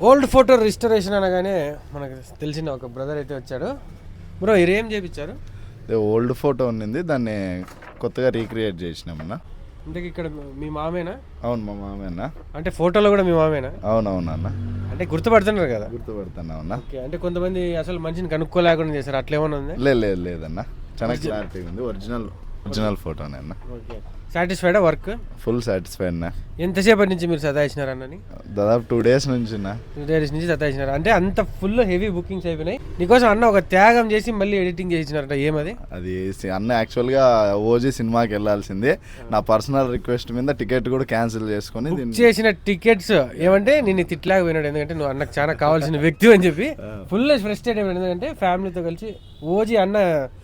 Old photo restoration అనగానే మనకు తెలిసిన ఒక బ్రదర్ అయితే వచ్చాడు. బ్రో ఇది ఏం చేయించారు? ఓల్డ్ ఫోటో ఉన్నింది, దాన్ని కొత్తగా రీక్రియేట్ చేసినామన్నా. అంటే ఇక్కడ మీ మామేనా? అవును, మా మామేనా. అంటే ఫోటోలో కూడా మీ మామేనా? అవునవునన్న. అంటే గుర్తుపడుతున్నారు కదా? గుర్తుపడుతున్నావున్నా. ఓకే, అంటే కొంతమంది అసలు మనిషిని కనుక్కోలేకుండా చేశారు, అట్లేమన్నా ఉంది? లేదన్నా, చాలా క్లారిటీ ఉంది. ఒరిజినల్ ఫోటోనే అన్న. ఓకే, సాటిస్ఫైడా వర్క్? ఫుల్ సాటిస్ఫైడ్ అన్న. ఎంతసేపటి నుంచి మీరు సతాయించినారు అన్నని? దాదాపు 2 days నుంచి 2 days నుంచి సతాయించినారు. అంటే అంత ఫుల్ హెవీ బుకింగ్స్ అయిపోయినాయి. నీకోసం అన్న ఒక త్యాగం చేసి మళ్ళీ ఎడిటింగ్ చేయించినారంట, ఏమది? అది అన్న యాక్చువల్గా ఓజీ సినిమాకి వెళ్ళాల్సిందే. నా పర్సనల్ రిక్వెస్ట్ మీద టికెట్ కూడా క్యాన్సిల్ చేసుకొని చేసిన టికెట్స్ ఏమంటే నేను తిట్లాగా పోయినాడు, ఎందుకంటే నువ్వు అన్నకు చాలా కావాల్సిన వ్యక్తి అని చెప్పి ఫుల్ ఫ్రస్ట్రేట్ అయిపోయాడు. ఎందుకంటే ఫ్యామిలీతో కలిసి ఓజీ అన్న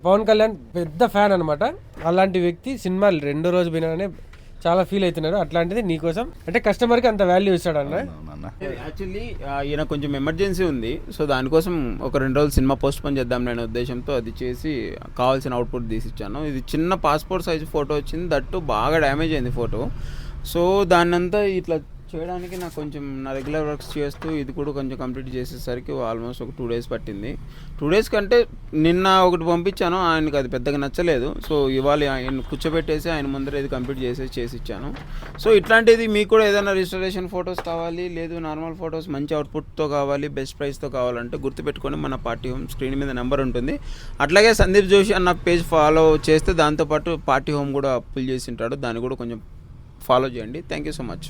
పవన్ కళ్యాణ్ పెద్ద ఫ్యాన్ అనమాట. అలాంటి వ్యక్తి సినిమాలు 2వ రోజు పోయినాడనే చాలా ఫీల్ అవుతున్నాడు. అట్లాంటిది నీకోసం అంటే కస్టమర్కి అంత వాల్యూ ఇస్తాడు అన్న. యాక్చువల్లీ ఈయన కొంచెం ఎమర్జెన్సీ ఉంది, సో దానికోసం ఒక 2 రోజులు సినిమా పోస్ట్ పోన్ చేద్దాం నేను ఉద్దేశంతో అది చేసి కావాల్సిన అవుట్పుట్ తీసిచ్చాను. ఇది చిన్న పాస్పోర్ట్ సైజ్ ఫోటో వచ్చింది, దట్టు బాగా డ్యామేజ్ అయింది ఫోటో. సో దాన్నంతా ఇట్లా చేయడానికి నాకు కొంచెం నా రెగ్యులర్ వర్క్స్ చేస్తూ ఇది కూడా కొంచెం కంప్లీట్ చేసేసరికి ఆల్మోస్ట్ ఒక 2 days పట్టింది. 2 days కంటే నిన్న ఒకటి పంపించాను, ఆయనకి అది పెద్దగా నచ్చలేదు. సో ఇవాళ ఆయన కూర్చోబెట్టేసి ఆయన ముందర ఇది కంప్లీట్ చేసి ఇచ్చాను. సో ఇట్లాంటిది మీకు కూడా ఏదైనా రిజిస్ట్రేషన్ ఫొటోస్ కావాలి, లేదు నార్మల్ ఫొటోస్ మంచి అవుట్పుట్తో కావాలి, బెస్ట్ ప్రైస్తో కావాలంటే గుర్తుపెట్టుకొని మన పార్టీ హోమ్ స్క్రీన్ మీద నెంబర్ ఉంటుంది. అట్లాగే సందీప్ జోషి అన్న పేజ్ ఫాలో చేస్తే దాంతోపాటు పార్టీ హోమ్ కూడా పుల్ చేసి ఉంటాడు, దాన్ని కూడా కొంచెం ఫాలో చేయండి. Thank you so much.